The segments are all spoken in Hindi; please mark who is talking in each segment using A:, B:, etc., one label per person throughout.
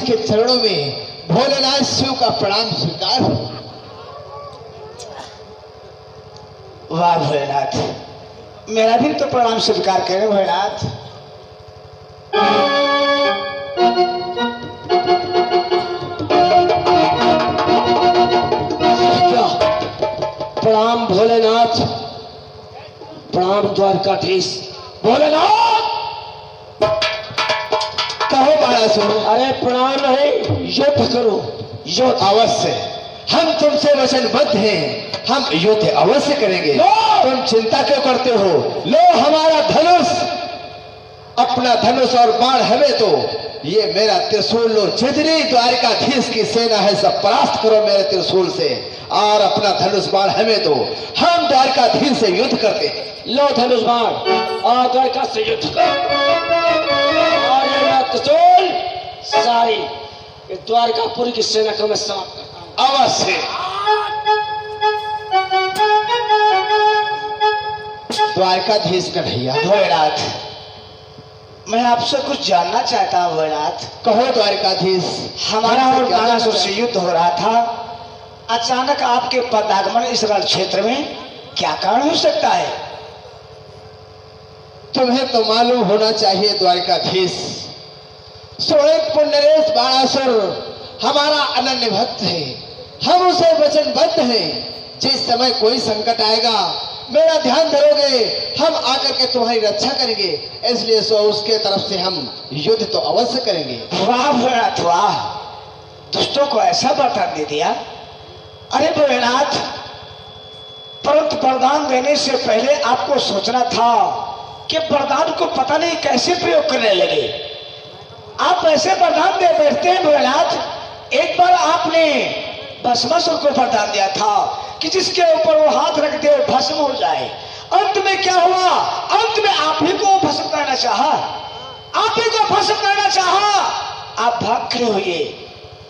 A: के चरणों में भोलेनाथ शिव का प्रणाम स्वीकार हो।
B: वाह भोलेनाथ, मेरा भी तो प्रणाम स्वीकार करें भोलेनाथ।
C: क्या प्रणाम भोलेनाथ, प्रणाम द्वारकाधीश। भोलेनाथ
A: कहो बाणासुर।
C: अरे प्रणाम नहीं, युद्ध करो।
A: युद्ध अवश्य, हम तुमसे वचनबद्ध हैं, हम युद्ध अवश्य करेंगे। तुम चिंता क्यों करते हो? लो हमारा धनुष, अपना धनुष और बाण हमें दो। ये मेरा त्रिशूल लो, जितनी द्वारकाधीश की सेना है सब परास्त करो मेरे त्रिशूल से, और अपना धनुष बाण हमें दो। हम द्वारकाधीश से युद्ध करते हैं।
C: लो धनुष बाण और द्वारका से युद्ध करो। और ये मेरा त्रिशूल सारी द्वारकापुरी की सेना को मैं समाप्त करता हूं।
A: अवश्य। द्वारकाधीश कन्हैया।
B: भोलेनाथ, मैं आपसे कुछ जानना चाहता हूँ भोलेनाथ।
A: कहो द्वारकाधीश।
B: हमारा और बाणासुर से युद्ध हो रहा था, अचानक आपके पदागमन इस रण क्षेत्र में क्या कारण हो सकता है?
A: तुम्हें तो मालूम होना चाहिए द्वारकाधीश, स्वयं पुण्यरेश बाणासुर हमारा अनन्य भक्त है। हम उसे वचनबद्ध हैं, जिस समय कोई संकट आएगा मेरा ध्यान धरोगे, हम आकर के तुम्हारी रक्षा करेंगे। इसलिए सो उसके तरफ से हम युद्ध तो अवश्य करेंगे।
B: वाह भोलेनाथ वाह, दुष्टों को ऐसा वरदान दे दिया। अरे भोलेनाथ, परंतु वरदान देने से पहले आपको सोचना था कि वरदान को पता नहीं कैसे प्रयोग करने लगे। आप ऐसे वरदान दे बैठते हैं भोलेनाथ। एक बार आपने भस्मासुर को वरदान दिया था कि जिसके ऊपर वो हाथ रख दे भस्म हो जाए। अंत में क्या हुआ? अंत में आप ही को भस्म करना चाहा, आप ही को भस्म करना चाहा। आप भाग खड़े हुए,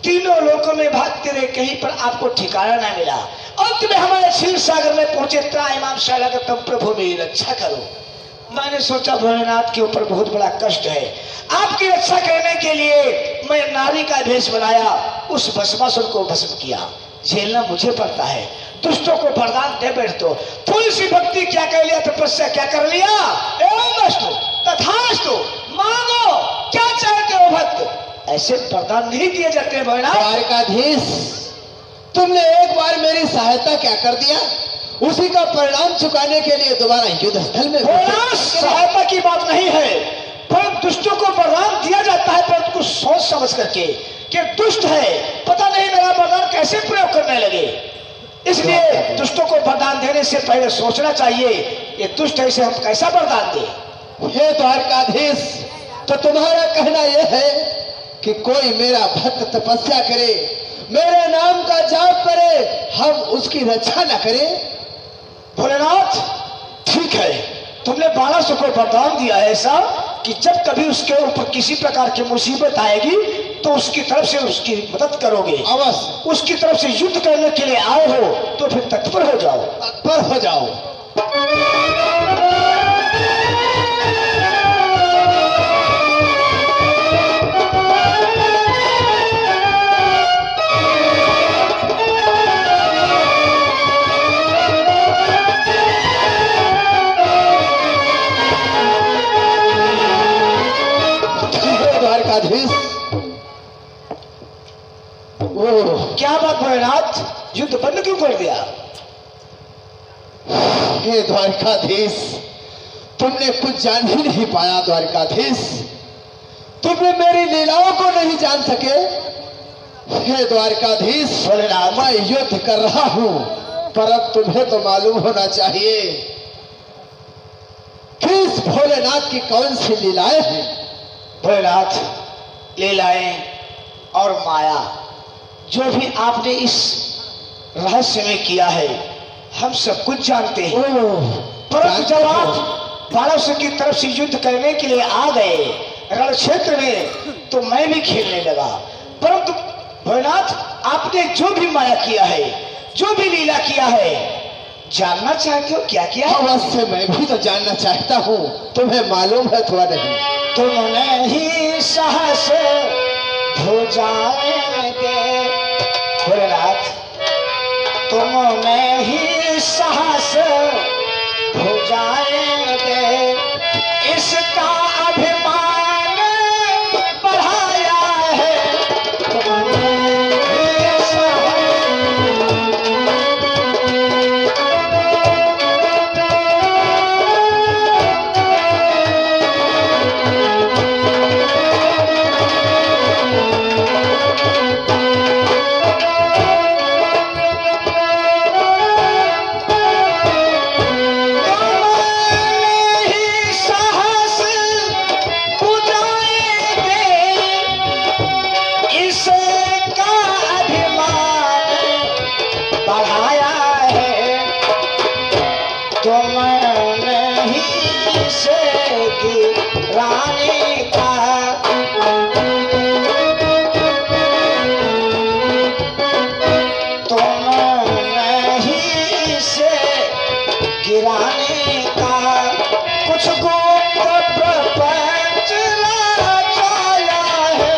B: तीनों लोकों में भागते रहे, कहीं पर आपको ठिकाना ना मिला। अंत में हमारे क्षीर सागर में पहुंचे। त्रायमाम शैलागतम प्रभु मेरी रक्षा करो। मैंने सोचा भोलेनाथ के ऊपर बहुत बड़ा कष्ट है, आपकी रक्षा करने के लिए मैं नारी का भेष बनाया, उस भस्मासुर को भस्म किया। झेलना मुझे पड़ता है। दुष्टों को वरदान दे बैठो, थोड़ी सी भक्ति क्या कर लिया, तपस्या क्या कर लिया। एवं अस्तु तथास्तु, मांगो क्या चाहते हो भक्त। ऐसे वरदान नहीं दिए जाते भोलेनाथ।
A: द्वारकाधीश, तुमने एक बार मेरी सहायता क्या कर दिया, उसी का परिणाम चुकाने के लिए दोबारा युद्ध स्थल में
B: सहायता की बात नहीं है, पर दुष्टों को वरदान दिया जाता है, पर कुछ सोच समझ करके कि दुष्ट है, पता नहीं मेरा वरदान कैसे प्रयोग करने लगे। इसलिए दुष्टों को वरदान देने से पहले सोचना चाहिए ये दुष्ट है, इसे हम कैसा वरदान दें।
A: हे द्वारकाधीश, तो तुम्हारा कहना यह है कि कोई मेरा भक्त तपस्या करे, मेरे नाम का जाप करे, हम उसकी रक्षा न करें?
B: भोलेनाथ ठीक है, तुमने बाणासुर को वरदान दिया है ऐसा कि जब कभी उसके ऊपर किसी प्रकार की मुसीबत आएगी तो उसकी तरफ से उसकी मदद करोगे।
A: अवश्य।
B: उसकी तरफ से युद्ध करने के लिए आए हो तो फिर तत्पर हो जाओ।
A: तत्पर हो जाओ।
B: क्या बात भोलेनाथ, युद्ध बंद क्यों कर दिया?
A: हे द्वारकाधीश, तुमने कुछ जान ही नहीं पाया। द्वारकाधीश, तुमने मेरी लीलाओं को नहीं जान सके। हे द्वारकाधीश, भोलेनाथ, मैं युद्ध कर रहा हूं, पर अब तुम्हें तो मालूम होना चाहिए कि इस भोलेनाथ की कौन सी लीलाएं हैं।
B: भोलेनाथ, लीलाएं और माया जो भी आपने इस रहस्य में किया है हम सब कुछ जानते हैं। परंतु जब आप बाणासुर की तरफ से युद्ध करने के लिए आ गए रण क्षेत्र में तो मैं भी खेलने लगा। परंतु भोलेनाथ, आपने जो भी माया किया है, जो भी लीला किया है, जानना चाहते हो क्या किया?
A: अवश्य, मैं भी तो जानना चाहता हूँ। तुम्हें मालूम है थोड़ा नहीं?
B: तुम नहीं साहस जाएंगे भोलेनाथ, तुम में ही साहस हो जाएंगे, इसका अभिमान बढ़ाया है तुमने ही साहस। गिराने का कुछ गुप्त प्रपंच रचाया है।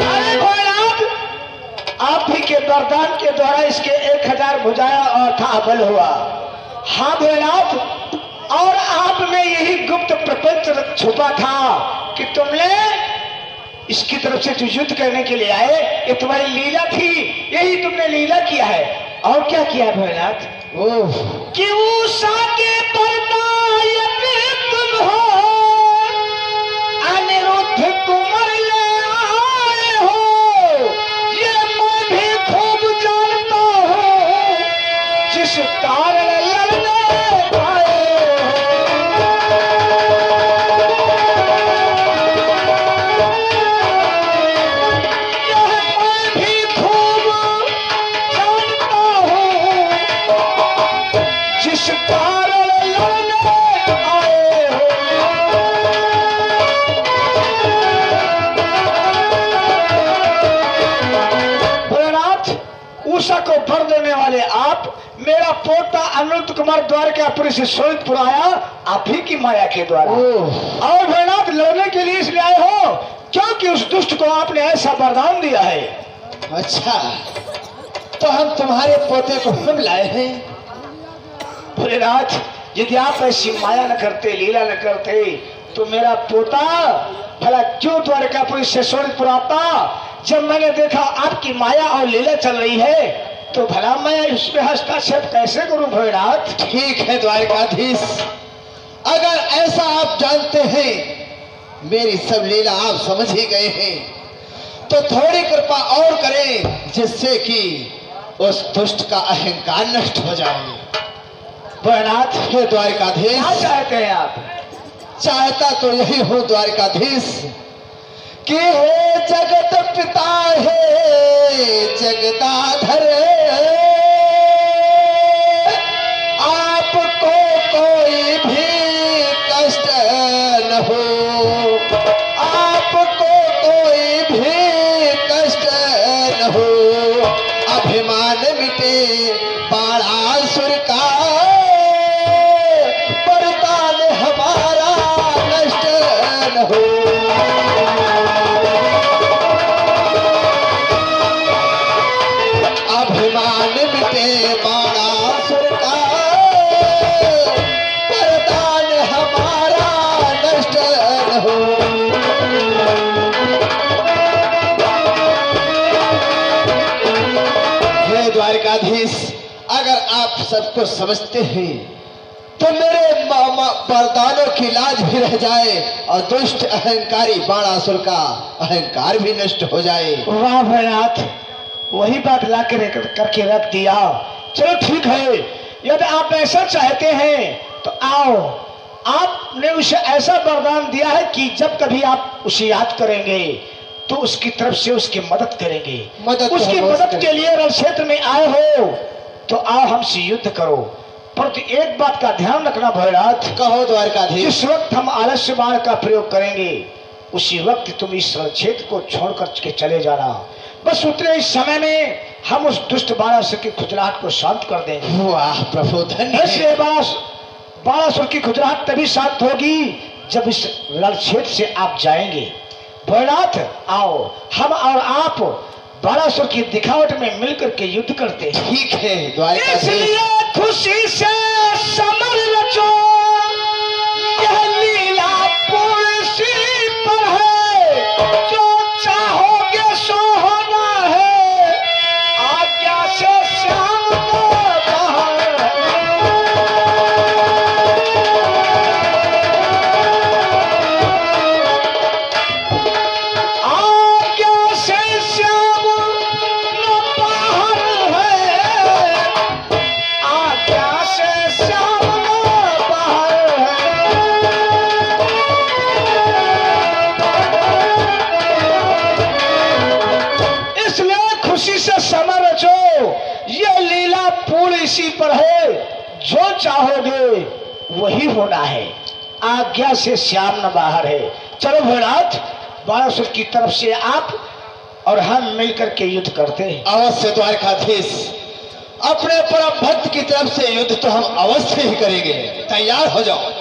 B: अरे भोलेनाथ, आप ही के वरदान के द्वारा इसके 1000 भुजाया और था बल हुआ। हाँ भोलेनाथ, और आप में यही गुप्त प्रपंच छुपा था कि तुमने इसकी तरफ से जो युद्ध करने के लिए आए, ये तुम्हारी लीला थी, यही तुमने लीला किया है। और क्या किया है भोलेनाथ? कि उषा के परदायक तुम हो, अनिरुद्ध कुंवर ले आए हो, ये मैं भी खूब जानता हूँ, जिस कारण उषा को भर देने वाले आप, मेरा पोता अनिरुद्ध कुमार द्वारकापुरी से शोणितपुर आया आप ही की माया के द्वारा। और भोलेनाथ, लड़ने के लिए इसलिए आए हो क्योंकि उस दुष्ट को आपने ऐसा वरदान दिया है।
A: अच्छा, तो हम तुम्हारे पोते को हम लाए हैं।
B: भोलेनाथ, यदि आप ऐसी माया न करते, लीला न करते, तो मेरा पोता भला क्यों द्वारकापुरी से शोणितपुर आता? जब मैंने देखा आपकी माया और लीला चल रही है, तो भला मैं उसमें हस्तक्षेप कैसे करूं भोलेनाथ?
A: ठीक है द्वारकाधीश, अगर ऐसा आप जानते हैं, मेरी सब लीला आप समझ ही गए हैं, तो थोड़ी कृपा और करें, जिससे कि उस दुष्ट का अहंकार नष्ट हो जाए।
B: भोलेनाथ,
A: हे द्वारकाधीश,
B: क्या चाहते हैं आप?
A: चाहता तो यही हूँ द्वारकाधीश कि हे जगत पिता, हे जगदाधर, आपको कोई भी कष्ट न हो, आपको कोई भी कष्ट न हो, अभिमान मिटे बाणासुर का, वरदान हमारा नष्ट न हो। अभिमान मिटे बाणासुर का, वरदान हमारा नष्ट न हो। हे द्वारकाधीश, अगर आप सबको समझते हैं, तो मेरे वरदानों की लाज भी रह जाए और दुष्ट अहंकारी बाणासुर का अहंकार भी नष्ट हो जाए।
B: वाह भोलेनाथ, वही बात ला के करके रख दिया। चलो ठीक है, यदि आप ऐसा चाहते हैं तो आओ। आपने उसे ऐसा वरदान दिया है कि जब कभी आप उसे याद करेंगे तो उसकी तरफ से उसकी मदद करेंगे। उसकी मदद के लिए रण क्षेत्र में आए हो तो आओ हमसे युद्ध करो। परंतु एक बात का ध्यान रखना भोलेनाथ,
A: कहो द्वारकाधीश।
B: जिस वक्त हम आलस्य बाण का प्रयोग करेंगे उसी वक्त तुम इस क्षेत्र को छोड़कर के चले जाना। बस उतने ही समय में हम उस दुष्ट बाणासुर की खुजलाहट को शांत कर देंगे।
A: वाह प्रभु धन्य है।
B: इसलिए बाणासुर की खुजलाहट तभी शांत होगी जब इस रण क्षेत्र से आप जाएंगे। भोलेनाथ आओ, हम और आप बाणासुर की दिखावट में मिलकर के युद्ध करते हैं।
A: ठीक है द्वारकाधीश।
B: इसलिए खुशी से समर रचो, यह लीला पुरसी पर है, जो चाहोगे सो होना है, आज्ञा से श्याम इसी पर है, जो चाहोगे वही होना है, आज्ञा से श्याम न बाहर है। चलो भोलेनाथ, बाणासुर की तरफ से आप और हम मिलकर के युद्ध करते हैं।
A: अवश्य द्वारकाधीश, अपने परम भक्त की तरफ से युद्ध तो हम अवश्य ही करेंगे। तैयार हो जाओ।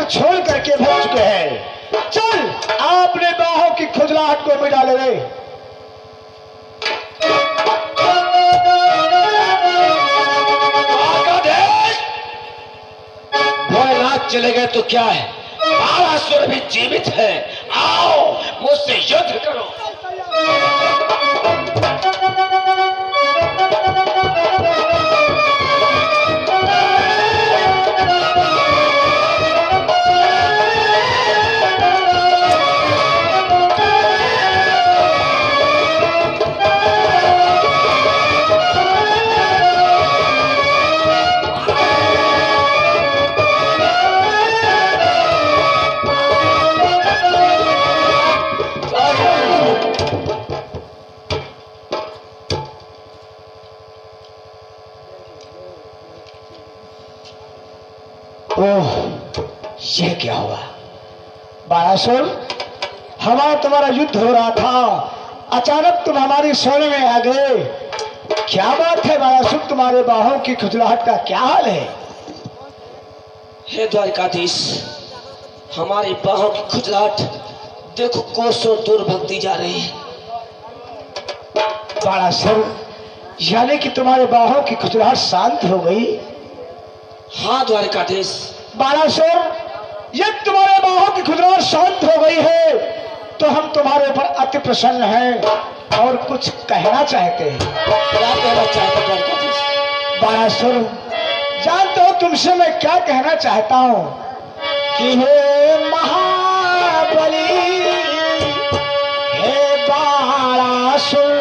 B: छोड़ करके भोग चुके हैं। चल, आपने बाहों की खुजलाहट को मिटा ले रहे।
C: भोलेनाथ चले गए तो क्या है, बाणासुर भी जीवित है। आओ मुझसे युद्ध करो।
B: ओह, ये क्या हुआ बाणासुर? हमारा तुम्हारा युद्ध हो रहा था, अचानक तुम हमारी शरण में आ गए। क्या बात है बाणासुर, तुम्हारे बाहों की खुजलाहट का क्या हाल है?
C: हे द्वारकाधीश, हमारी बाहों की खुजलाहट देखो कोसों दूर भगती जा रही है।
B: बाणासुर, यानी कि तुम्हारे बाहों की खुजलाहट शांत हो गई?
C: हाँ द्वारकाधीश।
B: बाणासुर, ये तुम्हारे बाहों की खुजलाहट शांत हो गई है तो हम तुम्हारे ऊपर अति प्रसन्न हैं और कुछ कहना चाहते हैं।
C: क्या कहना चाहते द्वारकाधीश?
B: बाणासुर, जानते हो तुमसे मैं क्या कहना चाहता हूँ कि हे महाबली, हे बाणासुर,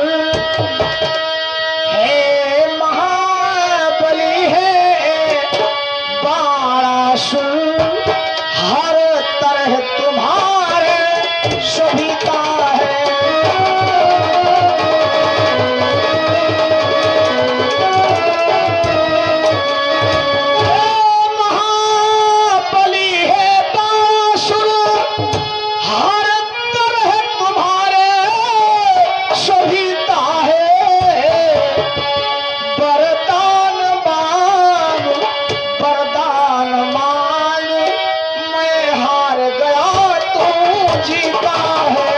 B: हर तरह तुम्हारे शोभिता है। महाबली है बाणासुर, हर तरह तुम्हारे शोभिता है। वरदान मांग, वरदान मांग, मैं हार गया तू जीता है।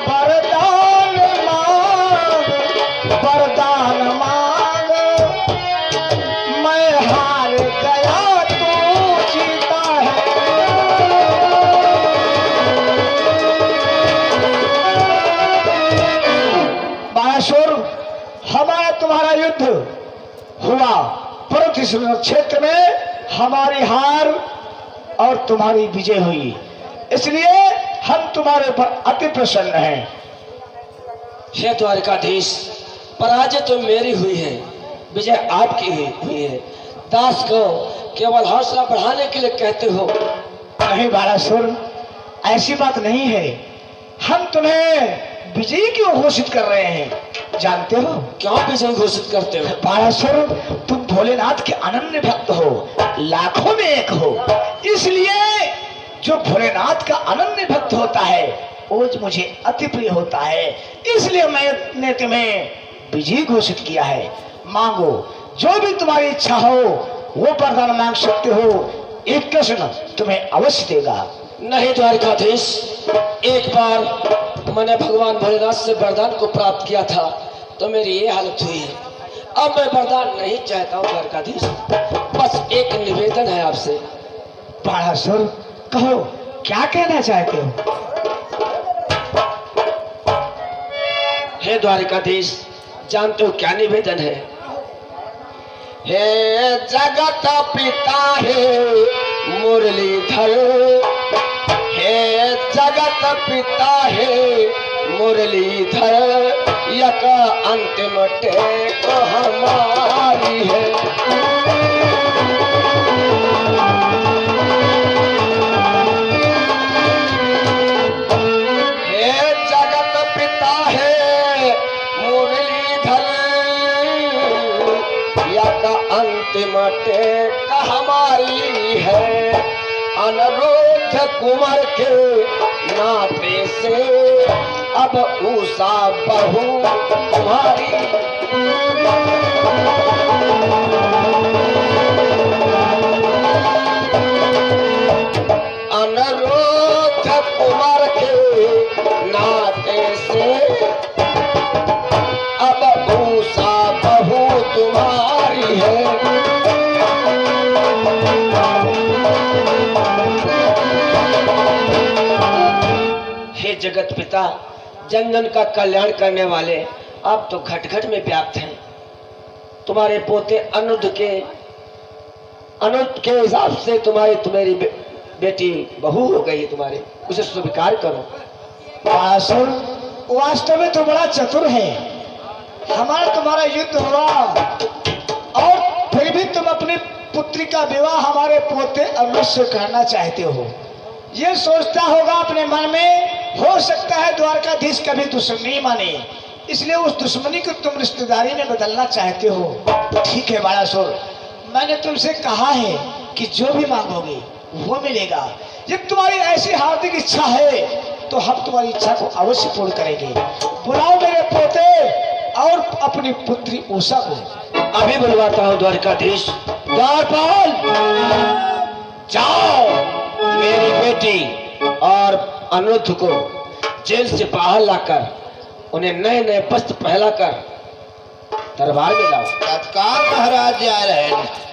B: वरदान मांग, वरदान मांग, मैं हार गया तू जीता है। बाणासुर, हमारा हुआ, परंतु इस क्षेत्र में हमारी हार और तुम्हारी विजय हुई, इसलिए हम तुम्हारे ऊपर अति प्रसन्न हैं।
C: हे द्वारकाधीश, पराजय तो मेरी हुई है, विजय आपकी हुई है। दास को केवल हौसला बढ़ाने के लिए कहते हो।
B: नहीं बालासुर, ऐसी बात नहीं है। हम तुम्हें विजयी क्यों घोषित कर रहे हैं जानते हो?
C: क्यों विजय घोषित करते हो?
B: बालासुर, तुम भोलेनाथ के अनन्य भक्त हो, लाखों में एक हो, इसलिए जो भोलेनाथ का अनन्य भक्त होता है वो मुझे अति प्रिय होता है, इसलिए मैंने तुम्हें विजयी घोषित किया है। मांगो, जो भी तुम्हारी इच्छा हो वो वरदान मांग सकते हो, एक कृष्ण तुम्हें अवश्य देगा।
C: नहीं द्वारकाधीश, एक बार मैंने भगवान भोलेनाथ से वरदान को प्राप्त किया था तो मेरी ये हालत हुई है। अब मैं वरदान नहीं चाहता हूँ द्वारकाधीश, बस एक निवेदन है आपसे।
B: बाणासुर, कहो क्या कहना चाहते हो?
C: हे द्वारकाधीश, जानते हो क्या निवेदन है? हे जगत पिता हे मुरलीधर, हे जगत पिता हे मुरलीधर, यक अंतिम टेक हमारी है। हे जगत पिता हे मुरलीधर, यक अंतिम टेक हमारी है। अनुरुद्ध कुंवर के नाते से अब उषा बहू तुम्हारी। अनुरुद्ध कुंवर के नाते से अब उषा बहू तुम्हारी है। हे जगत पिता, जन जन का कल्याण करने वाले, आप तो घट घट में व्याप्त हैं। तुम्हारे पोते अनुरुद्ध के हिसाब से तुम्हारी बेटी बहू हो गई है तुम्हारे, उसे स्वीकार करो।
B: बाणासुर, वास्तव में तो बड़ा चतुर है। हमारा तुम्हारा युद्ध हुआ और फिर भी तुम अपनी पुत्री का विवाह हमारे पोते अनुरुद्ध से करना चाहते हो। ये सोचता होगा अपने मन में, हो सकता है द्वारकाधीश कभी दुश्मनी माने, इसलिए उस दुश्मनी को तुम रिश्तेदारी में बदलना चाहते हो। ठीक है बाणासुर, मैंने तुमसे कहा है कि जो भी मांगोगे वो मिलेगा। जब तुम्हारी ऐसी हार्दिक इच्छा है तो हम तुम्हारी इच्छा को अवश्य पूर्ण करेंगे। बुलाओ मेरे पोते और अपनी पुत्री उषा को।
C: अभी बुलवाता हूँ द्वारकाधीश। द्वारपाल, जाओ मेरी बेटी और अनुरुद्ध को जेल से बाहर लाकर उन्हें नए नए वस्त्र पहनाकर दरबार में लाओ।
A: तत्काल महाराज जा रहे हैं।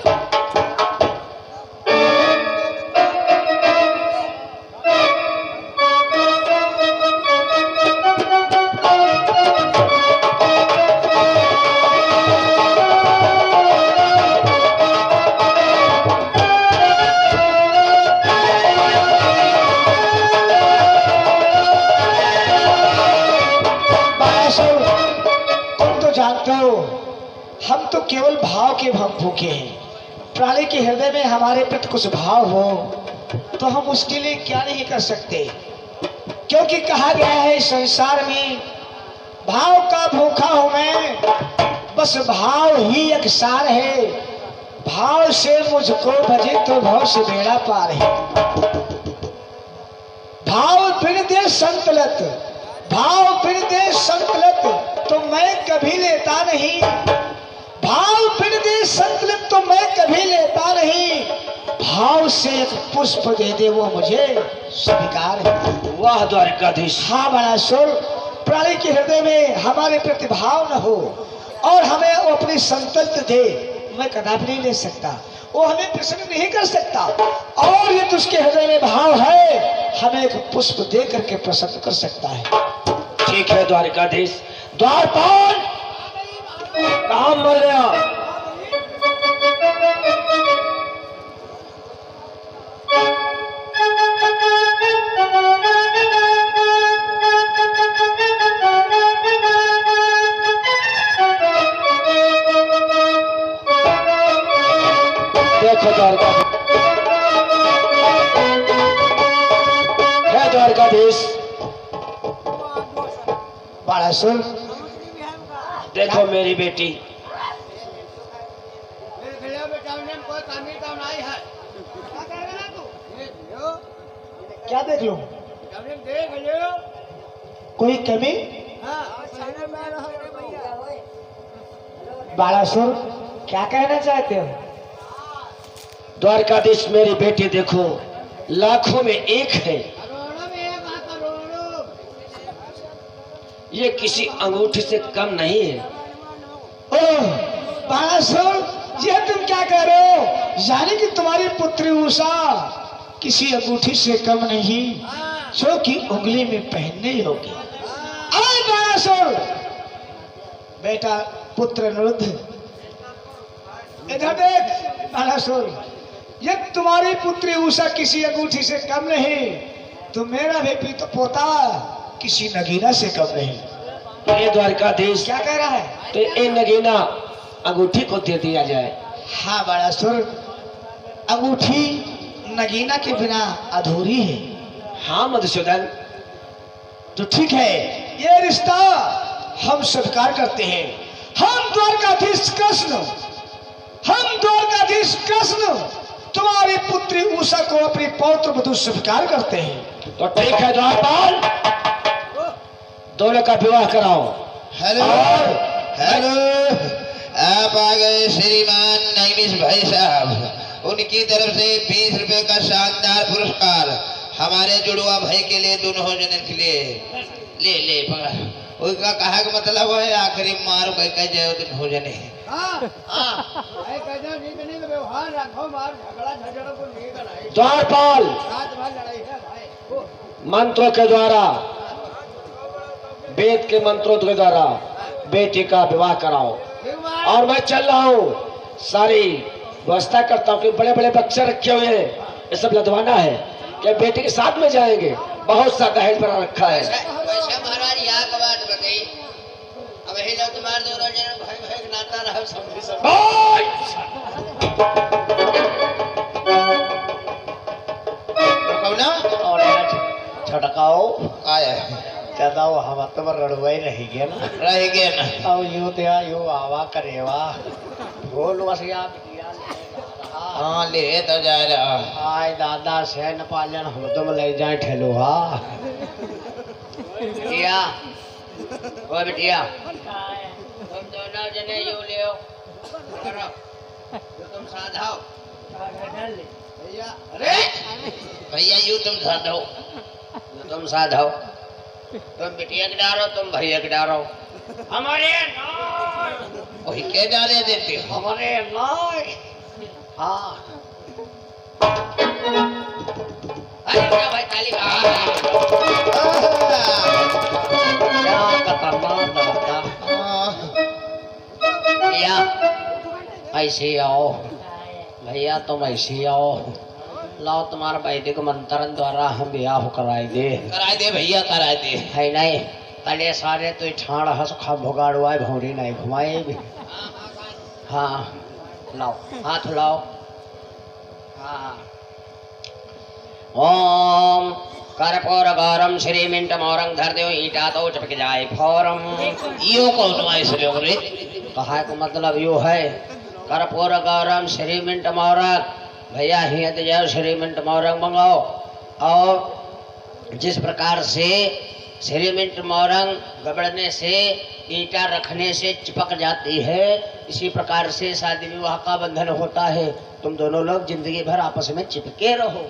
B: हम तो केवल भाव के भूखे हैं। प्राणी के हृदय में हमारे प्रति कुछ भाव हो तो हम उसके लिए क्या नहीं कर सकते, क्योंकि कहा गया है संसार में भाव का भूखा हूं मैं, बस भाव ही एक सार है। भाव से मुझको भजे तो भाव से बेड़ा पार है। भाव फिर दे संतलत, भाव फिर दे संतलत तो मैं कभी लेता नहीं। भाव फिर दे संतलत तो मैं कभी लेता नहीं। भाव से एक पुष्प दे दे वो मुझे स्वीकार है।
C: वाह द्वारकाधीश।
B: हाँ बाणासुर, प्राणी के हृदय में हमारे प्रति भाव न हो और हमें वो अपनी संतल्प दे, मैं कदापि नहीं ले सकता। वो हमें प्रसन्न नहीं कर सकता, और यदि उसके हृदय में भाव है हमें एक पुष्प दे करके प्रसन्न कर सकता है।
C: ठीक है द्वारकाधीश। द्वारपाल, कहाँ मर गया? देखो द्वारकाधीश,
B: बड़ा सुन,
C: देखो मेरी बेटी।
B: क्या देख लो? कोई कमी? बालासुर, क्या कहना चाहते हो?
C: द्वारकाधीश मेरी बेटी देखो, लाखों में एक है। ये किसी अंगूठी से कम नहीं है।
B: ओह बालासुर, ये तुम क्या कह रहे हो? यानी कि तुम्हारी पुत्री उषा किसी अंगूठी से कम नहीं, जो कि उंगली में पहनने योग्य। अरे बालासुर, बेटा पुत्र अनुरुद्ध, इधर देख। बालासुर, ये तुम्हारी पुत्री उषा किसी अंगूठी से कम नहीं, तो मेरा भी तो पोता किसी नगीना से कम नहीं।
C: ये द्वारकाधीश
B: क्या कह रहा है?
C: तो ये नगीना अंगूठी को दे दिया जाए।
B: हाँ बालासुर, अंगूठी नगीना के बिना अधूरी है।
C: हाँ मधुसूदन,
B: तो ठीक है, ये रिश्ता हम स्वीकार करते हैं। हम द्वारकाधीश कृष्ण तुम्हारी पुत्री उषा को अपनी पौत्र वधू स्वीकार करते हैं।
C: तो ठीक है द्वारपाल, दोनों का विवाह कराओ।
A: हेलो हेलो, आप आ गए श्रीमान नईमिष भाई साहब। उनकी तरफ से 20 रुपए का शानदार पुरस्कार हमारे जुड़वा भाई के लिए, दोनों जन के लिए। ले ले पकड़। उनका कहा का मतलब है आखिरी मार कह जाए तो भोजन है।
C: द्वारपाल, मंत्रों के द्वारा, वेद के मंत्रों के द्वारा बेटी का विवाह कराओ। और मैं चल रहा हूँ, सारी व्यवस्था करता हूँ कि बड़े बड़े बच्चे रखे हुए हैं, ये सब लदवाना है कि बेटी के साथ में जाएंगे। बहुत सा दहेज बना रखा है।
D: वैसे महाराज यहाँ का बात बताई, अब ही लोग तुम्हारे दोनों जन भाई भाई नाता रहा समझी सब।
B: छटकाओ
A: आया
B: कहता वो हम तो रड़वाई रही गया ना,
A: रह गया ना।
B: अब यूं त्या यूं आवा करेवा बोल वसिया
A: हाँ ले तो जा रहा।
B: आय दादा से न पालन हम तुम ले जाए ठेलुहा।
D: बिटिया, ओ बिटिया, तुम दोनों जने यूं ले करो, तुम साधाओ।
A: अरे भैया यूं तुम साधो,
D: तुम साधाओ, तुम बिटिया के डारो, तुम भैया के डारो। हमारे
A: वही क्या डाले देते हो?
D: हमारे नाय। हाँ अरे क्या भाई ताली क्या खतरनाक दादा। भैया ऐसे आओ, भैया तुम ऐसे आओ, लाओ तुम्हारा वैदिक मंत्र द्वारा हम ब्याह कराए दे।
A: कराए दे भैया, कराए दे।
D: है नहीं पहले सारे तो ठाण हंस खा भुगाड़वाए भौरी नहीं घुमाए भी। हाँ लाओ, हाथ लाओ। हाँ ओम कर्पूर गौरम श्री मिंट मोरंग धर दो ईटा तो चपक जाए फौरम।
A: यो कौन वाइस लोग रे?
D: कहा का मतलब यो है कर्पूर गौरम श्री मिंट मोरंग। भैया ही तो जाओ श्री मिंट मोरंग मंगाओ। और जिस प्रकार से श्री मिंट मोरंग गबड़ने से ईटा रखने से चिपक जाती है, इसी प्रकार से शादी विवाह का बंधन होता है। तुम दोनों लोग जिंदगी भर आपस में चिपके रहो,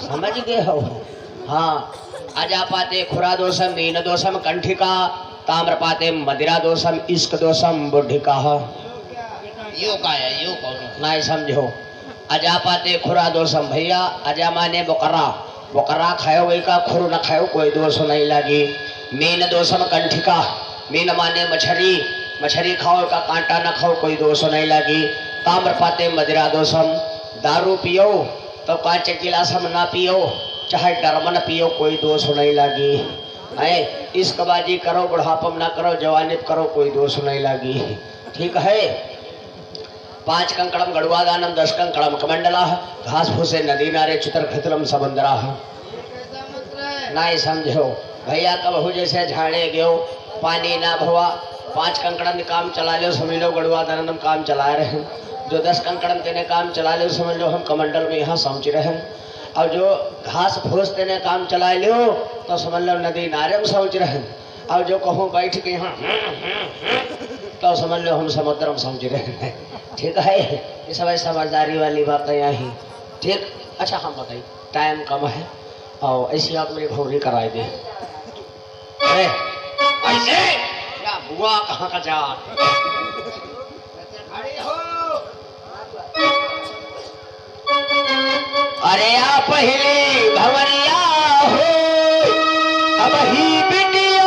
D: समझ गए हो? हाँ अजापाते खुरा दोषम मीन दोषम कंठिका ताम्र पाते मदिरा दोषम इश्क दोषम बुढ़िका।
A: यो का है, यो कौन?
D: नहीं समझो। अजापाते खुरा दोषम, भैया अजा माने बकरा, बकरा खाओ वही का, खुर न खाओ कोई दोष नहीं लगी। मीन दोषम कंठिका, मीन माने मछली, मछली खाओ का कांटा न खाओ कोई दोष नहीं लगी। ताम्र पाते मदिरा दोषम, दारू पियो तो कांच गिलासम ना पियो, चाहे डरमन पियो कोई दोष नहीं लगी। है इश्कबाजी करो बुढ़ापम ना करो, जवानी करो कोई दोष नहीं लगी। ठीक है। 5 कंकड़म गड़ुआदानम 10 कंकड़म कमंडला घास फूसे नदी नारे चितर खितरम समुद्रा। नहीं समझो भैया कब हो जैसे झाड़े गयो पानी ना भवा 5 कंकड़म काम चला लो समझ लो गड़ुआदानम काम चला रहे हैं। जो 10 कंकड़म तेने काम चला लो समझ लो हम कमंडल में यहाँ समझ रहे हैं। और जो घास फूस तेने काम चला लो तो समझ लो नदी नारे में समझ रहे हैं। और जो कहूँ बैठ के यहाँ तो समझ लो हम समुद्र में समझ रहे हैं। ठीक है ये सब समझदारी वाली बात है यहाँ। ठीक अच्छा हम बताइए टाइम कम है और ऐसी आप मेरी भौरी कराए दे। अरे ऐसे क्या हुआ कहाँ का जा अरे आ पहली भवरिया हो अब ही बिटिया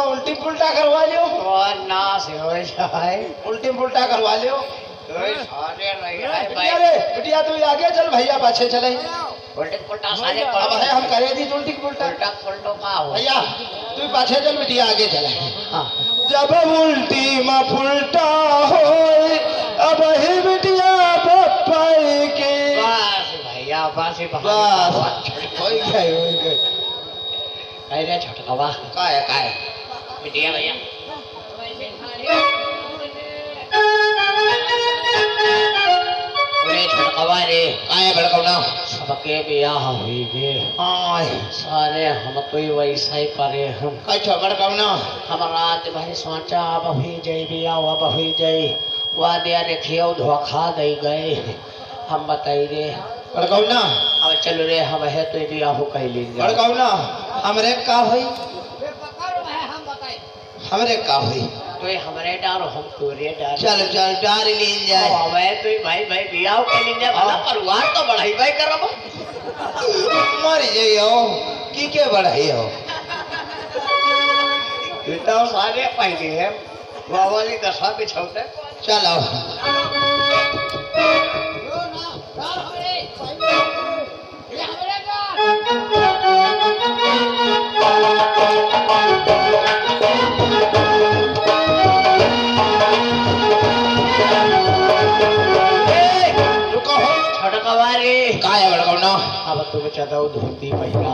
B: उल्टी पुल्टा करवा लियो
D: ना से हो जाए
B: उल्टी पुल्टा करवा लियो।
D: बिटिया
B: बिटिया तू आगे चल भैया पाछे चले।
D: उल्टी पुल्टा सारे
B: अब है हम करे दी उल्टी पुल्टा
D: उल्टा पुल्टो का हो
B: भैया तू पाछे चल बिटिया आगे चले।
D: हाँ
B: जब उल्टी में फुलटा हो अब ही बिटिया बप्पाई की
D: बस भैया बस
B: होई गई
D: अरे छोटकवा
B: काय
D: बिटिया भैया अरे छोटकवा रे
B: काय बड़कौना
D: सबके बियाह हुई गे
B: आय
D: सारे हम कोई वैसा ही करे हम
B: काय छो बड़कौना
D: हमारा तुम्हारी सोचा अब हुई जाई बियाह अब हुई जाई वादिया देखियो धोखा दे गए हम बताइए
B: बड़कौना
D: अब चलो रे हम है तो बियाह हो कह लीजिए
B: बड़कौना हमरे का होई हमरे का होई
D: तो हमारे डारो हम तोरे डार
B: चल चल डार लीन जाए
D: हवे तो भाई भाई बियाह के लिए भला परिवार तो बढ़ाई भाई करब
B: मर जइयो की के बढ़ाई हो
D: तो सारे पहले है वाली दशा बिछौते
B: चलो
D: छटकवा रे
B: काय बड़कौना
D: अब तुम चदाओ धोती पहिरा